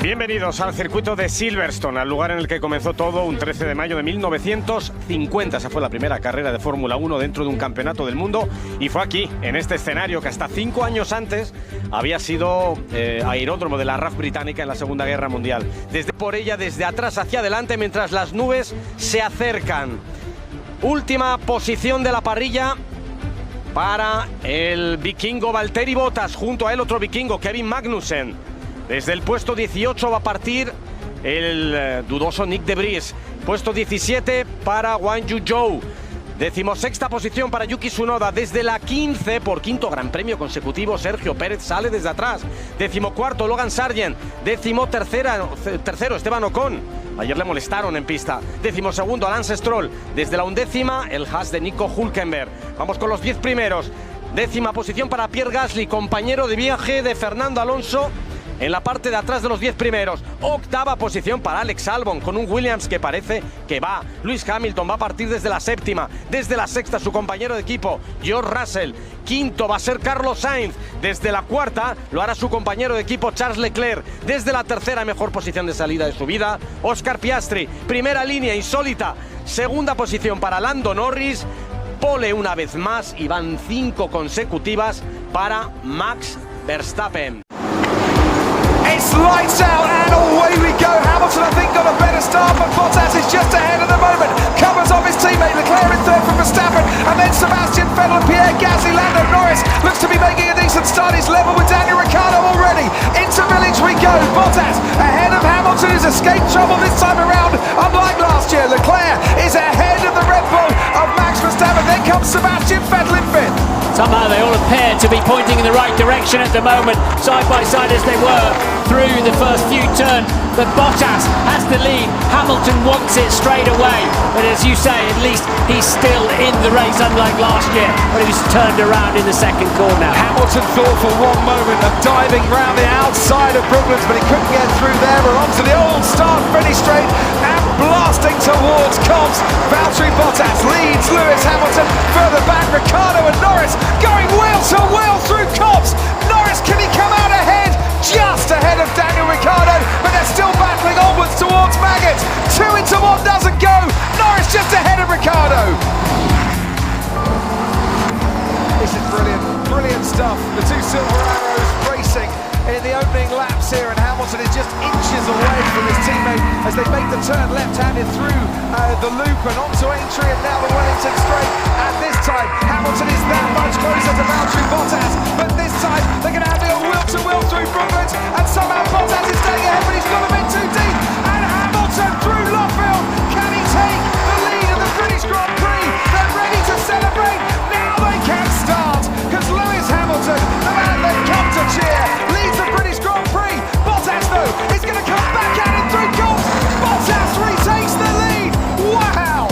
Bienvenidos al circuito de Silverstone, al lugar en el que comenzó todo un 13 de mayo de 1950. Esa fue la primera carrera de Fórmula 1 dentro de un campeonato del mundo y fue aquí, en este escenario que hasta 5 años antes había sido aeródromo de la RAF británica en la Segunda Guerra Mundial. Por ella, desde atrás hacia adelante, mientras las nubes se acercan. Última posición de la parrilla para el vikingo Valtteri Bottas, junto a él otro vikingo, Kevin Magnussen. Desde el puesto 18 va a partir el dudoso Nick de Vries. Puesto 17 para Wang Yuzhou. 16ª posición para Yuki Tsunoda. Desde la 15, por quinto Gran Premio consecutivo, Sergio Pérez sale desde atrás. 14º Logan Sargent. 13º Esteban Ocon. Ayer le molestaron en pista. 12º Lance Stroll. Desde la 11ª el Haas de Nico Hülkenberg. Vamos con los 10 primeros. 10ª posición para Pierre Gasly, compañero de viaje de Fernando Alonso, en la parte de atrás de los 10 primeros. 8ª posición para Alex Albon, con un Williams que parece que va. Lewis Hamilton va a partir desde la 7ª. Desde la 6ª su compañero de equipo, George Russell. 5º va a ser Carlos Sainz. Desde la 4ª lo hará su compañero de equipo, Charles Leclerc. Desde la 3ª, mejor posición de salida de su vida, Oscar Piastri. Primera línea insólita. 2ª posición para Lando Norris. Pole una vez más y van 5 consecutivas para Max Verstappen. It's lights out and away we go. Hamilton, I think, got a better start, but Bottas is just ahead at the moment. Covers off his teammate Leclerc in third for Verstappen, and then Sebastian Vettel and Pierre Gasly. Lando Norris looks to be making a decent start. He's level with Daniel Ricciardo already. Into Village we go. Bottas ahead of Hamilton, who's escaped trouble this time around. Unlike last year, Leclerc is ahead of the Red Bull of Max Verstappen. Then comes Sebastian Vettel in fifth. Somehow they all appear to be pointing in the right direction at the moment, side by side as they were through the first few turns. But Bottas has the lead. Hamilton wants it straight away. But as you say, at least he's still in the race, unlike last year when he was turned around in the second corner. Hamilton thought for one moment of diving round the outside of Brooklands, but he couldn't get through there. We're onto the old start-finish straight and blasting towards Cobbs. Valtteri Bottas leads Lewis Hamilton. Further back, Ricciardo and Norris going wheel to wheel through Cobbs. Norris, can he come out ahead? Just ahead of Daniel Ricciardo, but they're still battling onwards towards Maggott. 2 into 1 doesn't go. Norris just ahead of Ricciardo. This is brilliant, brilliant stuff. The two Silver Arrows racing in the opening laps here, and Hamilton is just inches away from his teammate as they make the turn left-handed through the loop and onto Aintree and now the Wellington Straight. And this time, Hamilton is that much closer to Valtteri Bottas, but this time they're going to have to go wheel-to-wheel through Brooklands, and somehow Bottas is staying ahead, but he's got a bit too deep. And Hamilton through Lockville, can he take the lead of the British Grand Prix? They're ready to celebrate. Now they can start, because Lewis Hamilton, the man they've come to cheer, leads the British Grand Prix. Bottas, though, is going to come back at it through Cobbs. Bottas retakes the lead. Wow!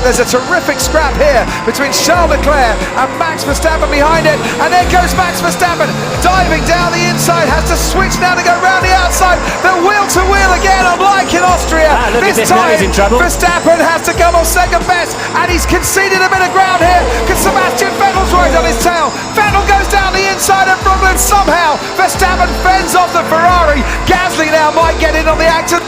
there's a terrific scrap here between Charles Leclerc and Max Verstappen behind it, and there goes Max Verstappen diving down the inside, has to switch now to go round the outside. They're wheel to wheel again, unlike in Austria. This time he's in trouble. Verstappen has to come off second best, and he's conceded a bit of ground here because Sebastian Vettel's right on his tail. Vettel goes down the inside of Brooklyn somehow. Verstappen fends off the Ferrari. Gasly now might get in on the action.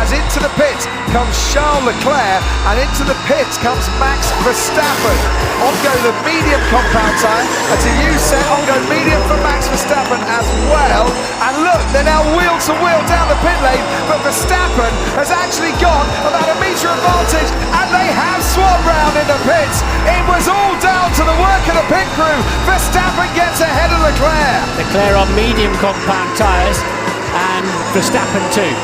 Into the pit comes Charles Leclerc, and into the pit comes Max Verstappen. On go the medium compound tyre. That's a U set. On go medium for Max Verstappen as well. And look, they're now wheel to wheel down the pit lane, but Verstappen has actually got about a metre advantage, and they have swapped round in the pits. It was all down to the work of the pit crew. Verstappen gets ahead of Leclerc. Leclerc on medium compound tyres and Verstappen too.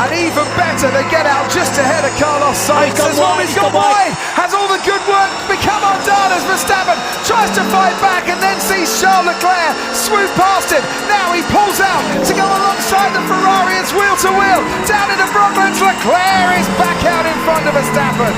And even better, they get out just ahead of Carlos Sainz. He's gone wide. Has all the good work become undone as Verstappen tries to fight back and then sees Charles Leclerc swoop past him. Now he pulls out to go alongside the Ferrari. It's wheel to wheel down into Brooklands. Leclerc is back out in front of Verstappen.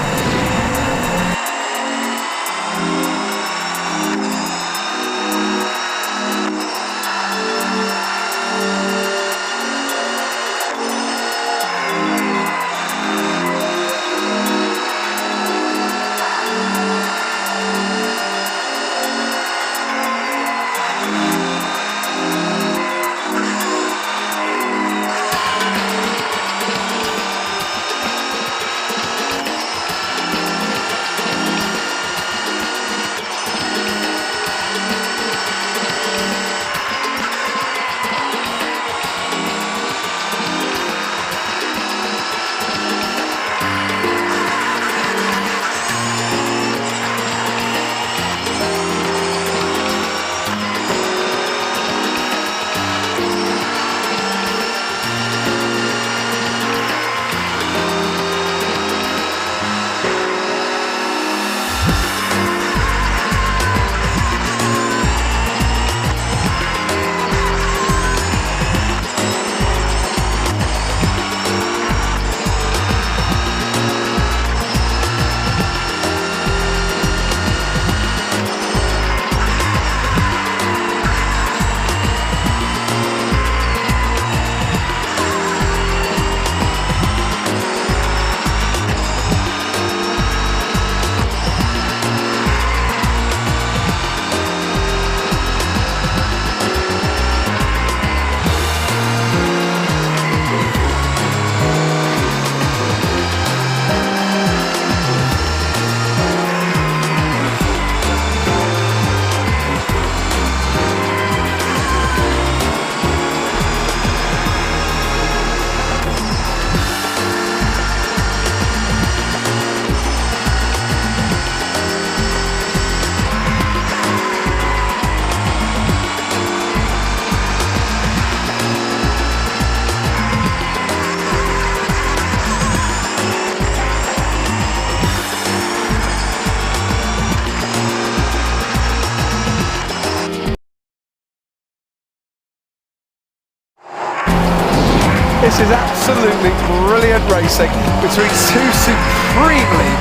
This is absolutely brilliant racing between two supremely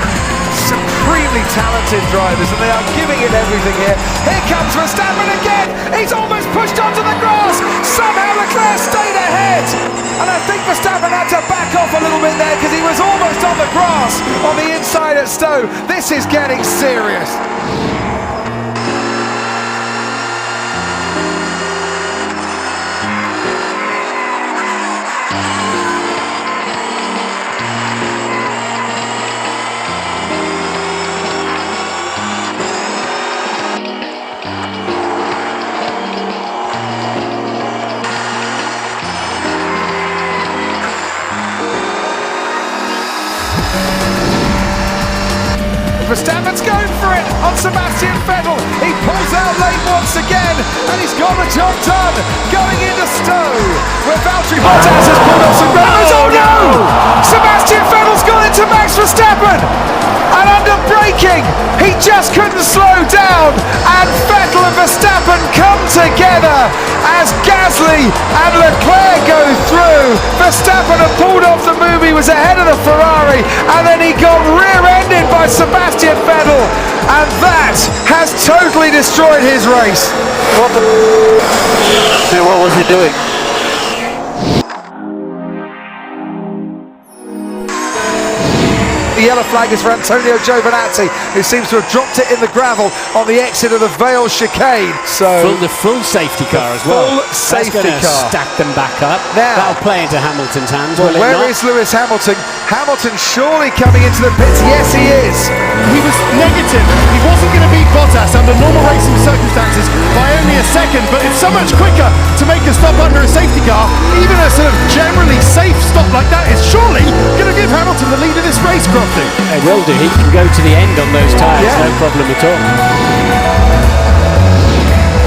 talented drivers, and they are giving it everything here. Here comes Verstappen again. He's almost pushed onto the grass. Somehow Leclerc stayed ahead, and I think Verstappen had to back off a little bit there because he was almost on the grass on the inside at Stowe. This is getting serious. Verstappen's going for it on Sebastian Vettel. He pulls out late once again, and he's got the job done. Going into Stowe, where Valtteri Bottas has pulled off some ground. Oh no! Sebastian Vettel's gone into Max Verstappen, and under braking, he just couldn't slow down. And Vettel and Verstappen come together as Gasly and Leclerc go through. Verstappen had pulled off the move. He was ahead of the Ferrari, and then he got rear-ended by Sebastian Vettel, and that has totally destroyed his race. What was he doing? The yellow flag is for Antonio Giovinazzi, who seems to have dropped it in the gravel on the exit of the Vale chicane. So the full safety car as well. Full safety car. Stack them back up. Now, that'll play into Hamilton's hands. Well, will it where not? is Lewis Hamilton? Hamilton surely coming into the pits. Yes, he is. He was negative. He wasn't going to beat Bottas under normal racing circumstances by only a second, but it's so much quicker to make a stop under a safety car. Even a sort of generally safe stop like that is surely going to give Hamilton the lead of this race, Crofty. It will do. He can go to the end on those tyres, no problem at all.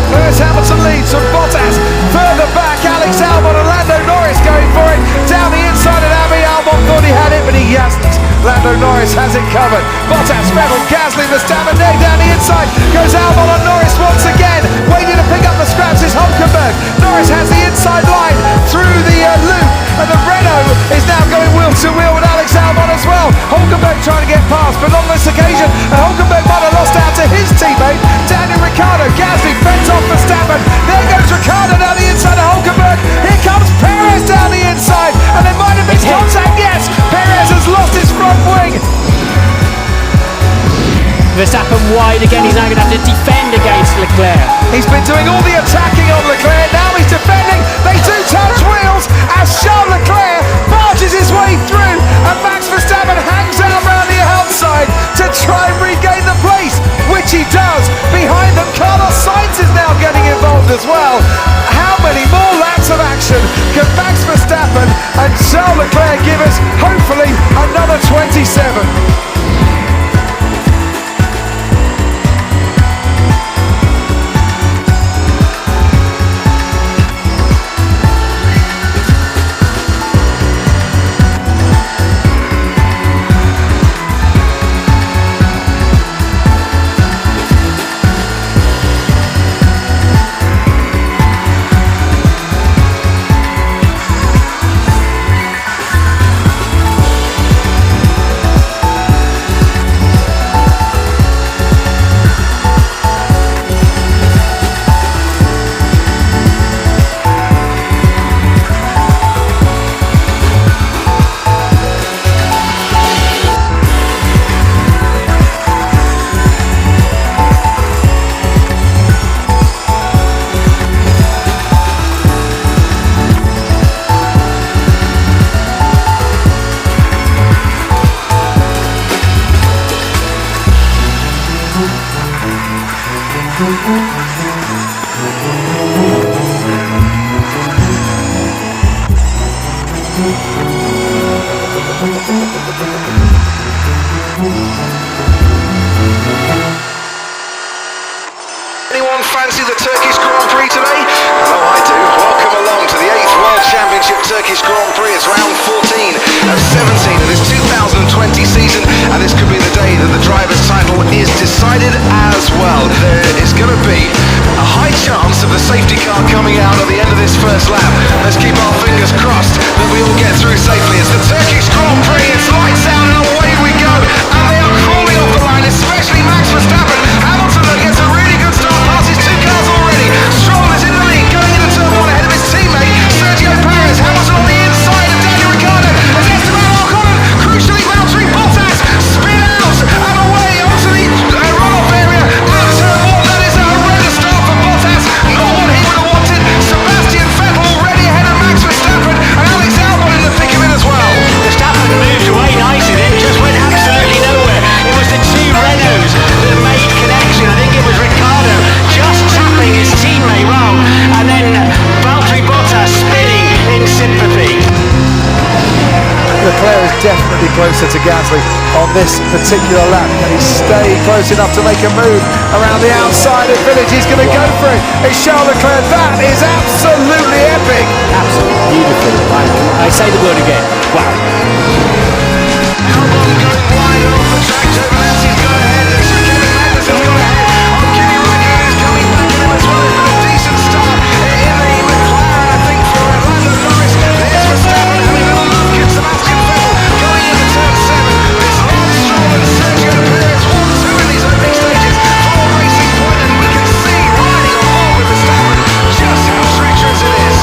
Lewis Hamilton leads from Bottas. Further back, Alex Albon and Lando Norris going for it. Down the inside of Abbey, Albon thought he had it, but he hasn't. Lando Norris has it covered. Bottas, Vettel, Gasly, Verstappen, there down the inside. Goes Albon and Norris once again. Waiting to pick up the scraps is Hulkenberg. Norris has the inside line through the loop, and the Renault is now going wheel to wheel with Alex Albon as well. Hulkenberg trying to get past, but on this occasion, Hulkenberg might have lost out to his teammate, Daniel Ricciardo. Gasly fends off Verstappen. There goes Ricciardo down the inside of Hulkenberg. Here comes Perez down the inside, and there might have been contact. Yes, Perez has lost his front wing. Verstappen wide again. He's now going to have to defend against Leclerc. He's been doing all the attacking on Leclerc. Now he's defending. They do touch wheels as Charles Leclerc barges his way through, and Max Verstappen hangs out around the outside to try and regain the place, which he does. Behind them, Carlos Sainz is now getting involved as well. How many more laps of action can Max Verstappen and Charles Leclerc give us? Hopefully another 27. Anyone fancy the Turkish Grand Prix today? I know I do. Welcome along to the 8th World Championship Turkish Grand Prix. It's round 14 of 17 of this 2020 season, and this could be the day that the driver's title is decided as well. There is going to be a high chance of the safety car coming out at the end of this this first lap. Let's keep our fingers crossed that we all get through safely. It's the Turkish Grand Prix, it's lights out and away we go. And they are crawling off the line, especially Max Verstappen. Hamilton gets a really good start, passes two cars already. Stroll is in the lead, going into turn one ahead of his teammate, Sergio Perez. Hamilton on the inside of Daniel Ricciardo. As Esteban Ocon, crucially Valtteri Bottas, spin out and away onto the runoff area. Out turn one, that is a horrendous start for Bottas. Not what he would have wanted. Sebastian Vettel already ahead of Max Verstappen, and Alex Albon in the thick of it as well. Verstappen moved away nicely, then just went absolutely nowhere. It was the two Renaults that made connection. I think it was Ricciardo just tapping his teammate wrong, and then Valtteri Bottas spinning in sympathy. Leclerc is definitely closer to Gasly on this particular lap. Can he stay close enough to make a move around the outside of Village? He's going to go for it. It's Charles Leclerc. That is absolutely epic. Absolutely beautiful. I say the word again. Wow. Albon going wide off the track. Giovinazzi's got ahead. Kevin Magnussen's got ahead. Kimi Räikkönen is coming back in him as well. He's got a decent start in the McLaren, I think, for Lando Norris. There's Verstappen having a little look at Sebastian Vettel going into turn 7. It's Lance Stroll and Sergio Perez 1-2 in these opening stages for Racing Point, and we can see riding on board with Verstappen just how treacherous it is.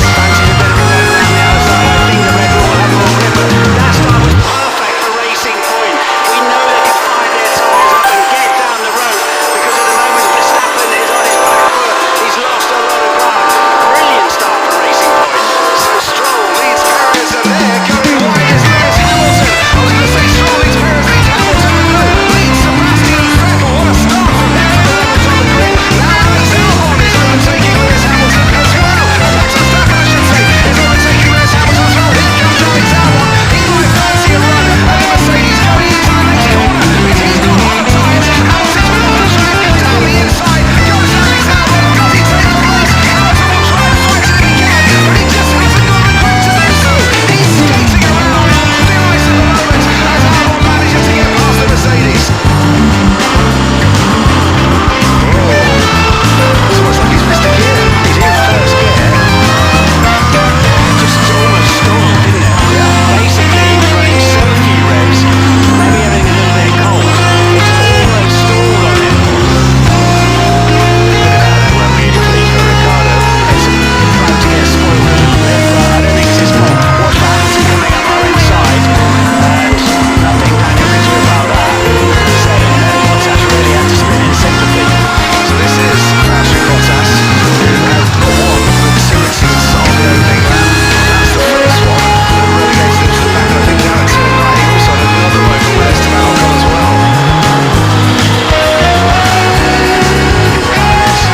Fancies a bit of a run around the outside. I think the Red Bull will have more grip. That start was perfect for Racing Point. We know they can fire their tyres up and get down the road, because at the moment Verstappen is on his back foot. He's lost a lot of ground. Brilliant start for Racing Point. So Stroll leads Perez, and there going wide is Lewis Hamilton. I was going to say Stroll leads Perez, leads Hamilton, but no, leads Sebastian Vettel. What a start from him for the Lewis on the grid. Now Alex Albon is overtaking Lewis Hamilton as well. Max Verstappen, I should say, is overtaking Lewis Hamilton as well. Here comes Alex Albon. He might fancy a run, and the Mercedes going into the next corner. He's got hot tyres. Hamilton's well on the track. Down the inside goes Alex Albon. Does he take the place? Hamilton will try and fight it if he can, but he just hasn't got the grip to do so. He's skating around on thin ice at the moment as Albon manages to get past the Mercedes. It's almost like he's missed a gear. He's in first gear. Just almost stalled, didn't it? Basically, he was running so few revs, maybe having a little bit cold. It just almost stalled on him. That went beautifully for Ricciardo. It's about to get spoiled a little bit, but I don't think it's his fault. Watch for Hamilton coming up our inside, and nothing Daniel can do about that. So then Bottas really had to spin in sympathy. So this is Valtteri Bottas, who has won the Silverstone on the opening lap. That's the first one that relegates him to the back. I think down at turn 9 he also had another moment with Esteban Ocon as well.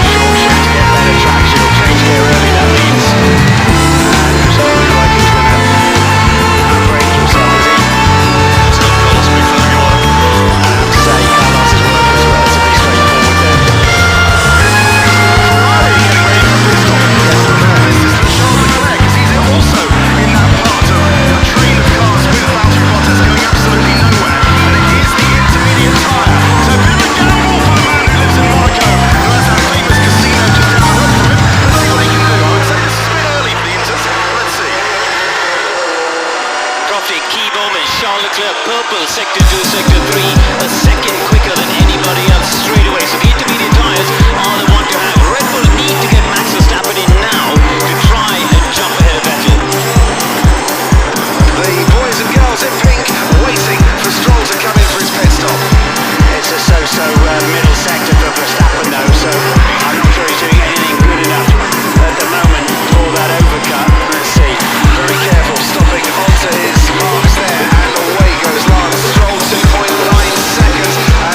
Sure should to get better traction. He'll change gear early, that means. And it doesn't look like he's going to outbrake himself, is he? So Carlos moved for everyone. I have to say, Carlos's work was relatively straightforward there. Ferrari getting ready for pit stop. Yes, this is for Charles Leclerc, because he's also in that part of a train of cars with Valtteri Bottas going absolutely nowhere. And it is the intermediate tyre. So a bit of a gamble for the man who lives in Monaco, who has that famous casino just down the road from him. Let's see what he can do. I would say this is a bit early for the Inters. Let's see. Profit key moment, Charles Leclerc, purple, sector 2, sector 3, a second quicker than anybody else straight away. So the intermediate tyres are the one to have. Red Bull need to get Max Verstappen in now to try and jump ahead of Vettel. The boys and girls in pink waiting for Stroll to come in for his pit stop. It's a so-so middle sector for Verstappen though, so I'm not sure he's doing anything good enough at the moment for that overcut. Let's see. Very careful, stopping onto his marks there, and away goes Lance Stroll, 2.9 seconds, and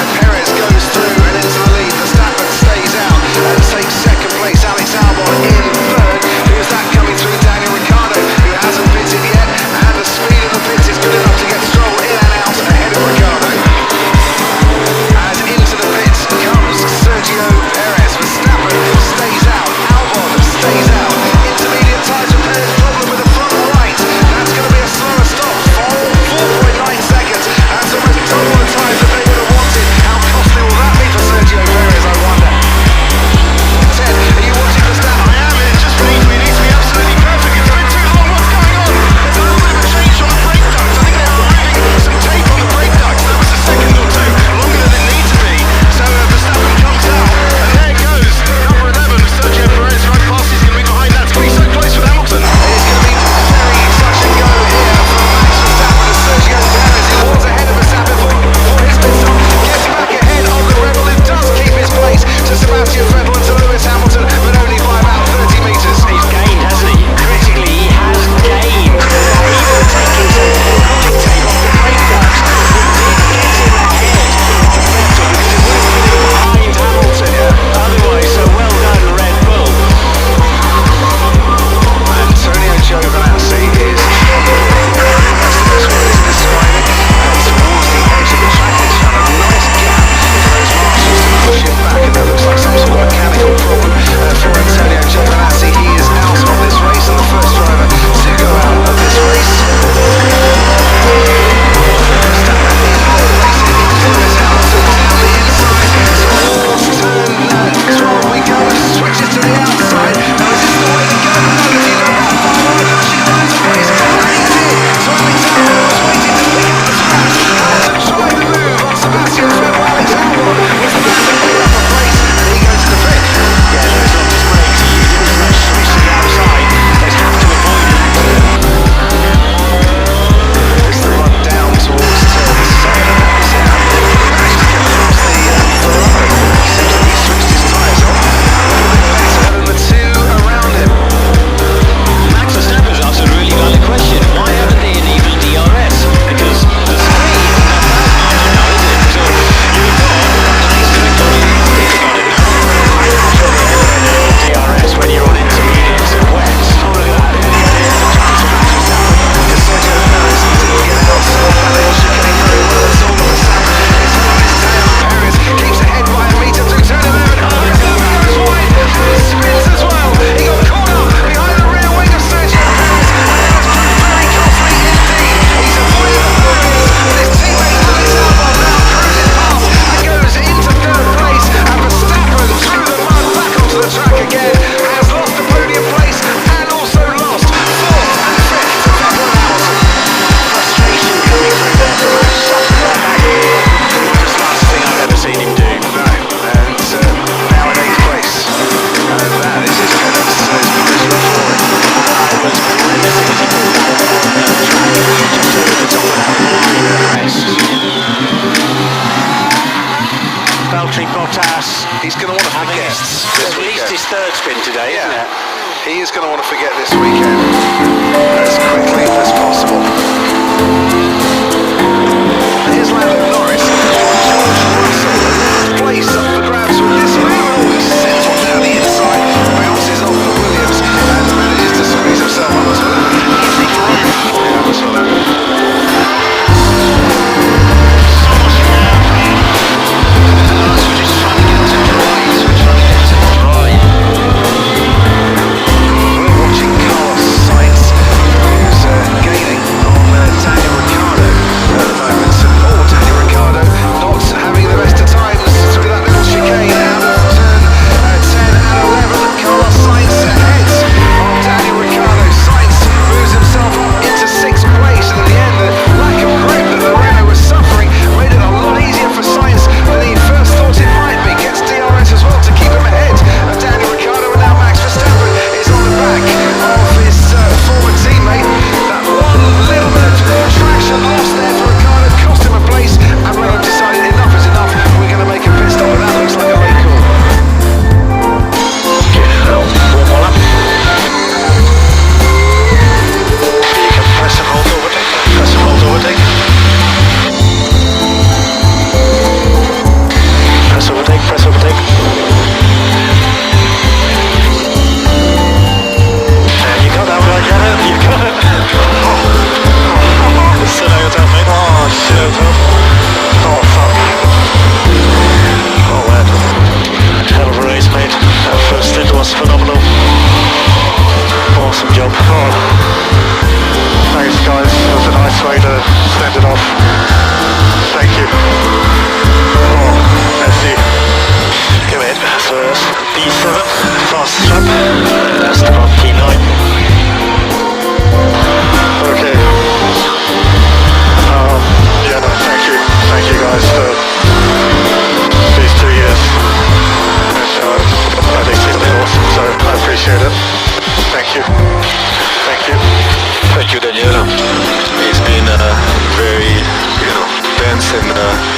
intense and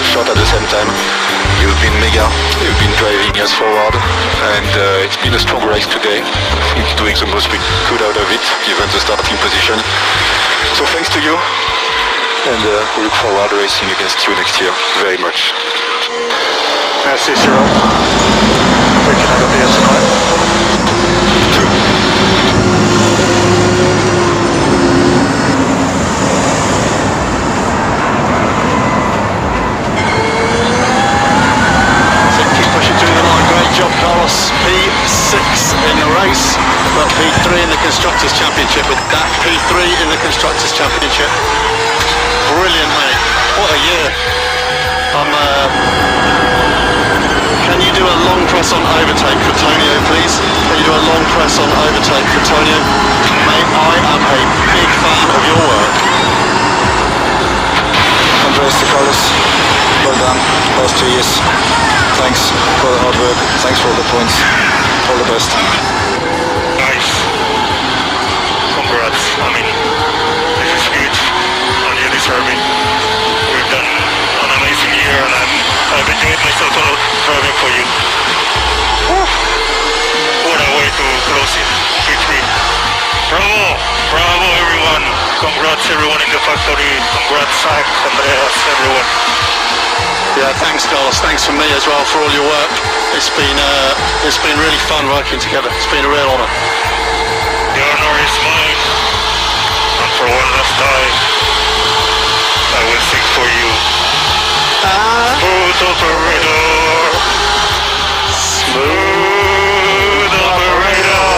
short at the same time. You've been mega, you've been driving us forward, and it's been a strong race today. I think doing the most we could out of it, given the starting position. So thanks to you, and we look forward to racing against you next year very much. Merci, Cyril. We can have a beer tonight. True. Keep pushing through the line. Great job, Carlos. P6 in the race, but P3 in the Constructors' Championship. With that P3 in the Constructors' Championship. Brilliant, mate. What a year. Can you do a long press on overtake for Tonio, please? Can you do a long press on overtake for Tonio? Mate, I am a big fan of your work. Andres to Carlos, well done, last 2 years. Thanks for the hard work, thanks for all the points, all the best. Nice. Congrats. I mean, this is huge, and you deserve it. We've done an amazing year, and I've enjoyed myself a lot driving for you. What a way to close it. P3. Bravo! Bravo, everyone! Congrats, everyone in the factory. Congrats, Zach, Andreas, everyone. Yeah, thanks, Carlos. Thanks from me as well for all your work. It's been really fun working together. It's been a real honour. The honor is mine, and for one last time, I will sing for you. Smooth operator, smooth operator.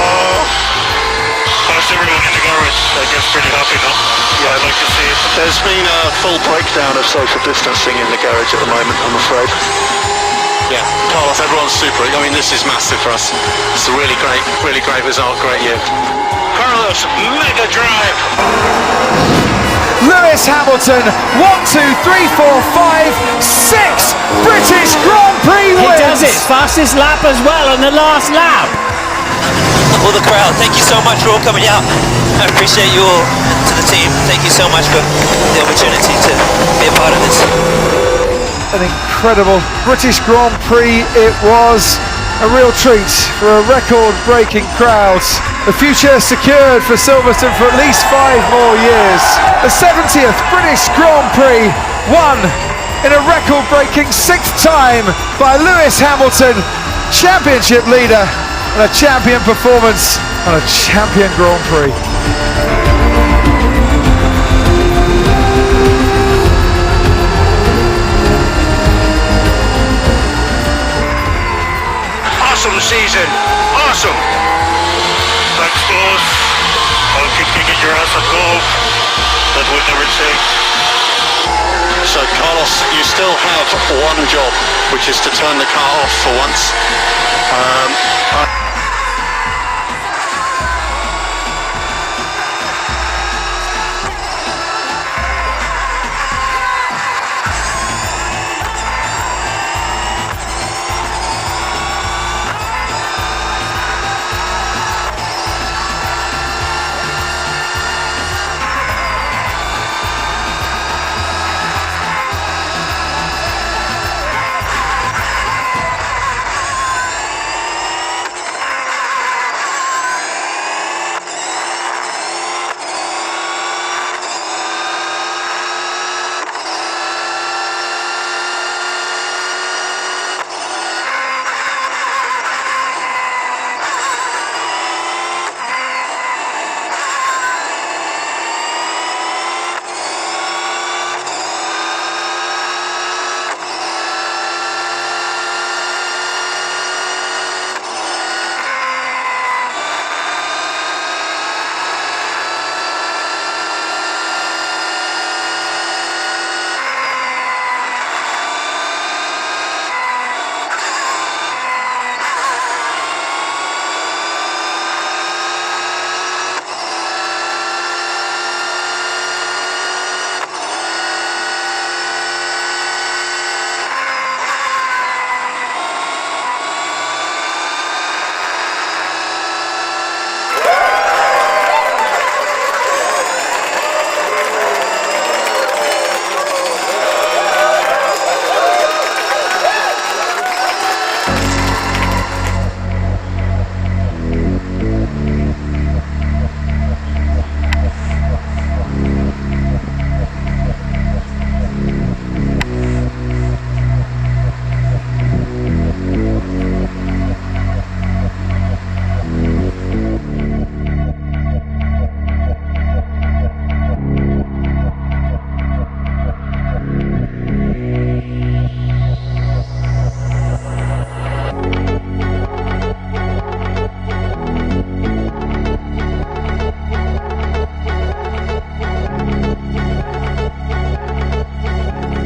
How's everyone in the garage? I guess pretty happy, no? Yeah, I'd like to see it. There's been a full breakdown of social distancing in the garage at the moment, I'm afraid. Yeah, Carlos, everyone's super. I mean, this is massive for us. It's a really great result, great year. Carlos, mega drive! Lewis Hamilton, 1, 2, 3, 4, 5, 6 British Grand Prix He wins! does it, fastest lap as well on the last lap. All the crowd, thank you so much for all coming out. I appreciate you all, and to the team, thank you so much for the opportunity to be a part of this. An incredible British Grand Prix it was. A real treat for a record-breaking crowd. The future secured for Silverstone for at least 5 more years. The 70th British Grand Prix won in a record-breaking 6th time by Lewis Hamilton, championship leader, and a champion performance on a champion Grand Prix. Awesome season, awesome! Thanks, boss. I'll keep kicking your ass at golf. That will never change. So, Carlos, you still have one job, which is to turn the car off for once.